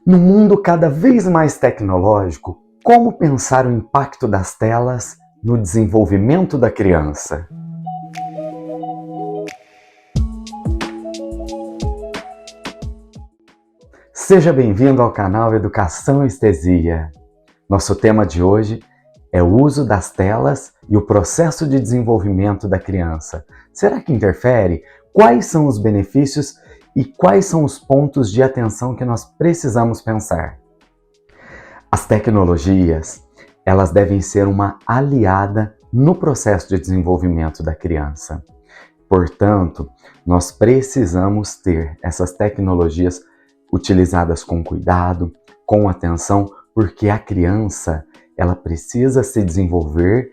No mundo cada vez mais tecnológico, como pensar o impacto das telas no desenvolvimento da criança? Seja bem-vindo ao canal Educação Estesia. Nosso tema de hoje é o uso das telas e o processo de desenvolvimento da criança. Será que interfere? Quais são os benefícios e quais são os pontos de atenção que nós precisamos pensar? As tecnologias, elas devem ser uma aliada no processo de desenvolvimento da criança. Portanto, nós precisamos ter essas tecnologias utilizadas com cuidado, com atenção, porque a criança, ela precisa se desenvolver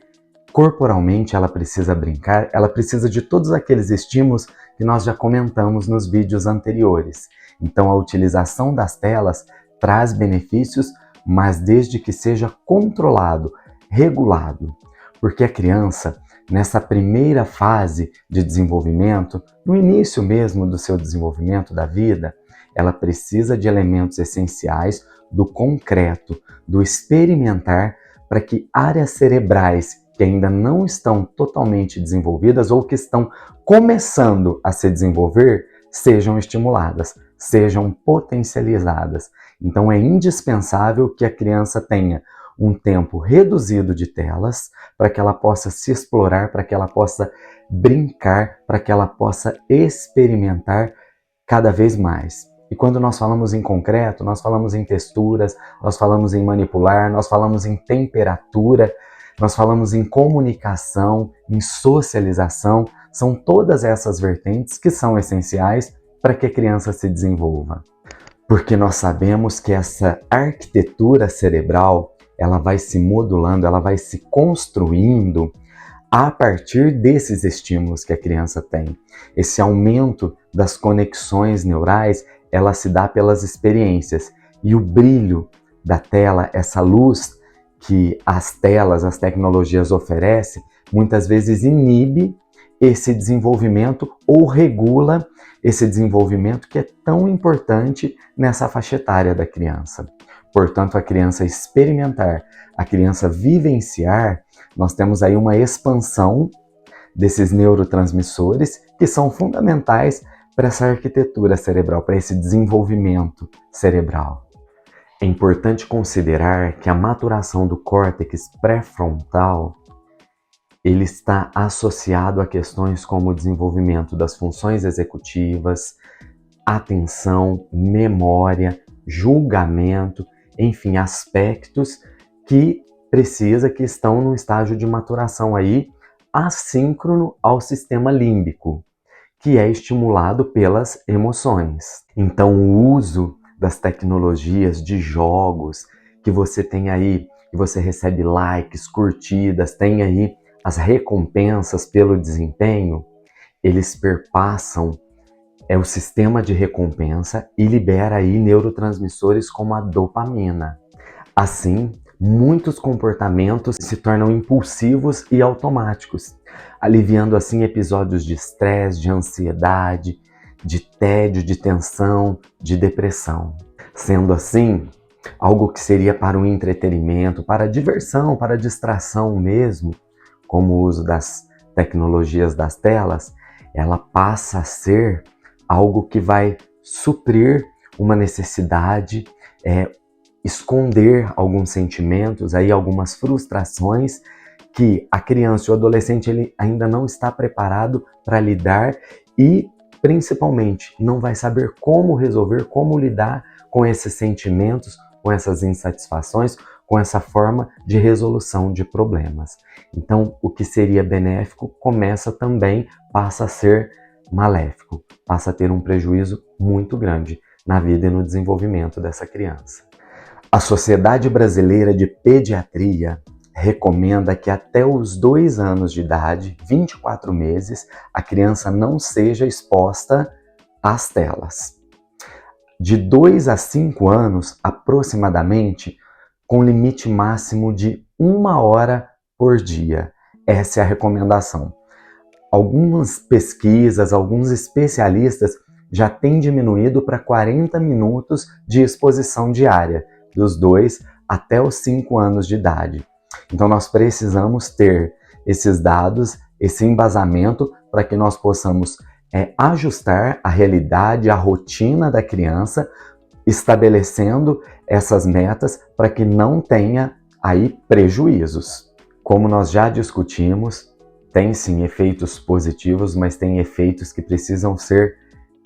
corporalmente, ela precisa brincar, ela precisa de todos aqueles estímulos que nós já comentamos nos vídeos anteriores. Então, a utilização das telas traz benefícios, mas desde que seja controlado, regulado, porque a criança, nessa primeira fase de desenvolvimento, no início mesmo do seu desenvolvimento da vida, ela precisa de elementos essenciais do concreto, do experimentar, para que áreas cerebrais que ainda não estão totalmente desenvolvidas ou que estão começando a se desenvolver, sejam estimuladas, sejam potencializadas. Então é indispensável que a criança tenha um tempo reduzido de telas para que ela possa se explorar, para que ela possa brincar, para que ela possa experimentar cada vez mais. E quando nós falamos em concreto, nós falamos em texturas, nós falamos em manipular, nós falamos em temperatura, nós falamos em comunicação, em socialização. São todas essas vertentes que são essenciais para que a criança se desenvolva. Porque nós sabemos que essa arquitetura cerebral, ela vai se modulando, ela vai se construindo a partir desses estímulos que a criança tem. Esse aumento das conexões neurais, ela se dá pelas experiências. E o brilho da tela, essa luz que as telas, as tecnologias oferecem, muitas vezes inibe esse desenvolvimento ou regula esse desenvolvimento que é tão importante nessa faixa etária da criança. Portanto, a criança experimentar, a criança vivenciar, nós temos aí uma expansão desses neurotransmissores que são fundamentais para essa arquitetura cerebral, para esse desenvolvimento cerebral. É importante considerar que a maturação do córtex pré-frontal ele está associado a questões como o desenvolvimento das funções executivas, atenção, memória, julgamento, enfim, aspectos que estão no estágio de maturação aí assíncrono ao sistema límbico, que é estimulado pelas emoções. Então, o uso das tecnologias de jogos que você tem aí, que você recebe likes, curtidas, tem aí as recompensas pelo desempenho, eles perpassam o sistema de recompensa e libera aí neurotransmissores como a dopamina. Assim, muitos comportamentos se tornam impulsivos e automáticos, aliviando assim episódios de estresse, de ansiedade, de tédio, de tensão, de depressão. Sendo assim, algo que seria para o entretenimento, para a diversão, para a distração mesmo, como o uso das tecnologias das telas, ela passa a ser algo que vai suprir uma necessidade, esconder alguns sentimentos, aí algumas frustrações que a criança ou o adolescente ele ainda não está preparado para lidar e, principalmente, não vai saber como resolver, como lidar com esses sentimentos, com essas insatisfações, com essa forma de resolução de problemas. Então, o que seria benéfico passa a ser maléfico, passa a ter um prejuízo muito grande na vida e no desenvolvimento dessa criança. A Sociedade Brasileira de Pediatria recomenda que até os 2 anos de idade, 24 meses, a criança não seja exposta às telas. De 2 a 5 anos, aproximadamente, com limite máximo de 1 hora por dia. Essa é a recomendação. Algumas pesquisas, alguns especialistas já tem diminuído para 40 minutos de exposição diária, dos 2 até os 5 anos de idade. Então nós precisamos ter esses dados, esse embasamento, para que nós possamos ajustar a realidade, a rotina da criança, estabelecendo essas metas para que não tenha aí prejuízos. Como nós já discutimos, tem sim efeitos positivos, mas tem efeitos que precisam ser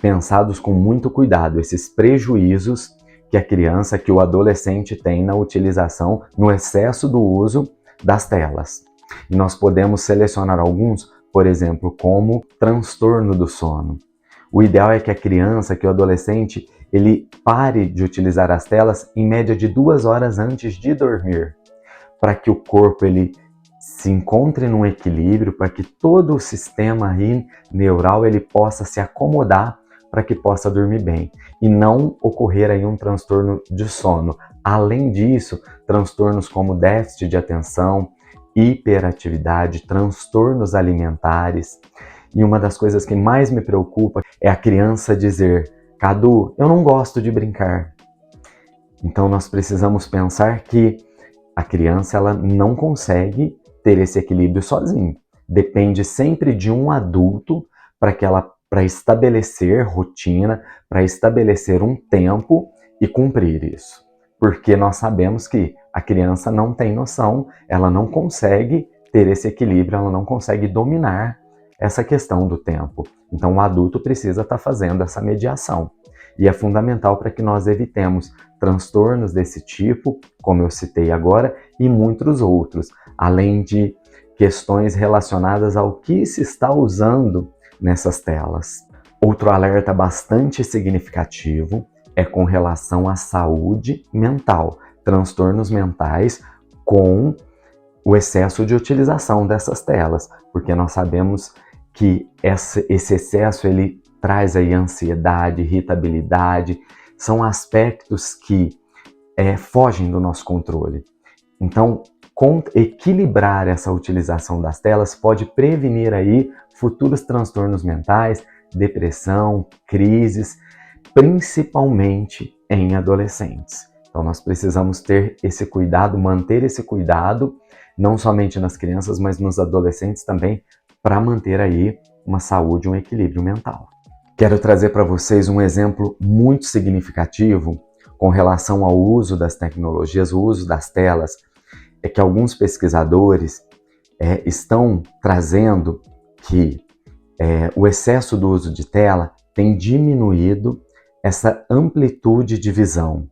pensados com muito cuidado, esses prejuízos que a criança, que o adolescente tem na utilização, no excesso do uso das telas. E nós podemos selecionar alguns, por exemplo, como transtorno do sono. O ideal é que a criança, que o adolescente, ele pare de utilizar as telas em média de 2 horas antes de dormir, para que o corpo ele se encontre num equilíbrio, para que todo o sistema neural ele possa se acomodar para que possa dormir bem e não ocorrer aí um transtorno de sono. Além disso, transtornos como déficit de atenção, hiperatividade, transtornos alimentares. E uma das coisas que mais me preocupa é a criança dizer: Cadu, eu não gosto de brincar. Então nós precisamos pensar que a criança ela não consegue ter esse equilíbrio sozinha. Depende sempre de um adulto para estabelecer rotina, para estabelecer um tempo e cumprir isso. Porque nós sabemos que a criança não tem noção, ela não consegue ter esse equilíbrio, ela não consegue dominar essa questão do tempo. Então o adulto precisa estar fazendo essa mediação. E é fundamental para que nós evitemos transtornos desse tipo, como eu citei agora, e muitos outros, além de questões relacionadas ao que se está usando nessas telas. Outro alerta bastante significativo é com relação à saúde mental, transtornos mentais com o excesso de utilização dessas telas, porque nós sabemos que esse excesso ele traz aí ansiedade, irritabilidade, são aspectos que fogem do nosso controle. Então, equilibrar essa utilização das telas pode prevenir aí futuros transtornos mentais, depressão, crises, principalmente em adolescentes. Então nós precisamos ter esse cuidado, manter esse cuidado, não somente nas crianças, mas nos adolescentes também, para manter aí uma saúde, um equilíbrio mental. Quero trazer para vocês um exemplo muito significativo com relação ao uso das tecnologias, o uso das telas, é que alguns pesquisadores estão trazendo que o excesso do uso de tela tem diminuído essa amplitude de visão.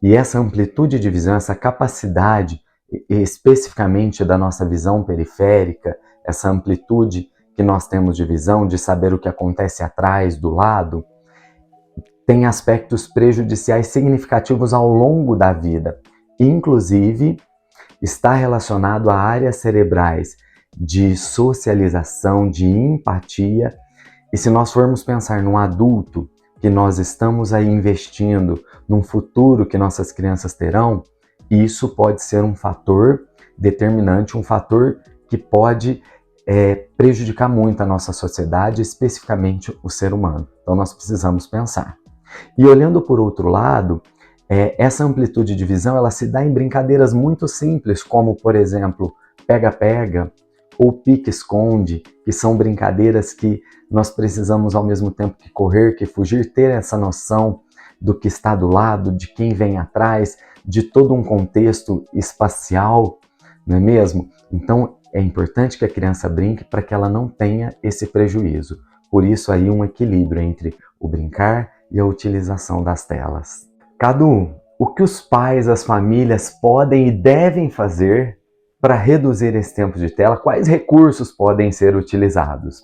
E essa amplitude de visão, essa capacidade especificamente da nossa visão periférica, essa amplitude que nós temos de visão, de saber o que acontece atrás, do lado, tem aspectos prejudiciais significativos ao longo da vida. Inclusive, está relacionado a áreas cerebrais de socialização, de empatia. E se nós formos pensar num adulto que nós estamos aí investindo num futuro que nossas crianças terão, isso pode ser um fator determinante, um fator que pode prejudicar muito a nossa sociedade, especificamente o ser humano. Então nós precisamos pensar. E olhando por outro lado, essa amplitude de visão ela se dá em brincadeiras muito simples, como por exemplo, pega-pega ou pique-esconde, que são brincadeiras que nós precisamos ao mesmo tempo que correr, que fugir, ter essa noção do que está do lado, de quem vem atrás, de todo um contexto espacial, não é mesmo? Então é importante que a criança brinque para que ela não tenha esse prejuízo. Por isso aí um equilíbrio entre o brincar e a utilização das telas. Cadu, o que os pais, as famílias podem e devem fazer para reduzir esse tempo de tela? Quais recursos podem ser utilizados?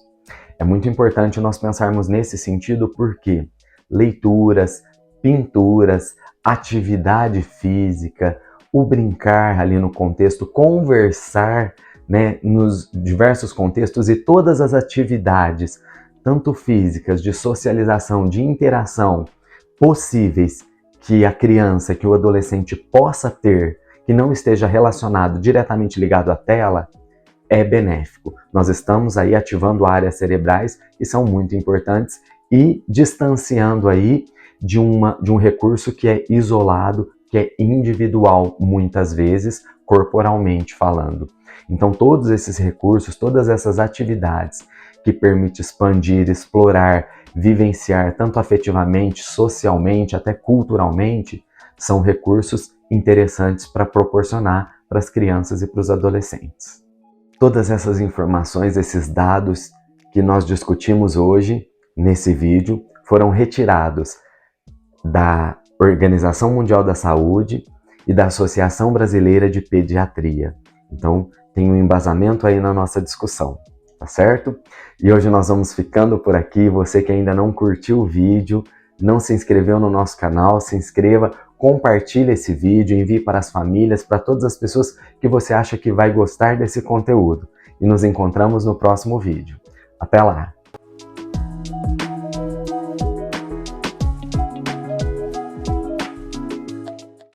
É muito importante nós pensarmos nesse sentido porque leituras, pinturas, atividade física, o brincar ali no contexto, conversar, nos diversos contextos e todas as atividades, tanto físicas, de socialização, de interação, possíveis que a criança, que o adolescente possa ter, que não esteja relacionado, diretamente ligado à tela, é benéfico. Nós estamos aí ativando áreas cerebrais que são muito importantes e distanciando aí de um recurso que é isolado, que é individual, muitas vezes, corporalmente falando. Então, todos esses recursos, todas essas atividades que permitem expandir, explorar, vivenciar, tanto afetivamente, socialmente, até culturalmente, são recursos interessantes para proporcionar para as crianças e para os adolescentes. Todas essas informações, esses dados que nós discutimos hoje nesse vídeo, foram retirados da Organização Mundial da Saúde e da Associação Brasileira de Pediatria. Então, tem um embasamento aí na nossa discussão, tá certo? E hoje nós vamos ficando por aqui. Você que ainda não curtiu o vídeo, não se inscreveu no nosso canal, se inscreva, compartilhe esse vídeo, envie para as famílias, para todas as pessoas que você acha que vai gostar desse conteúdo. E nos encontramos no próximo vídeo. Até lá!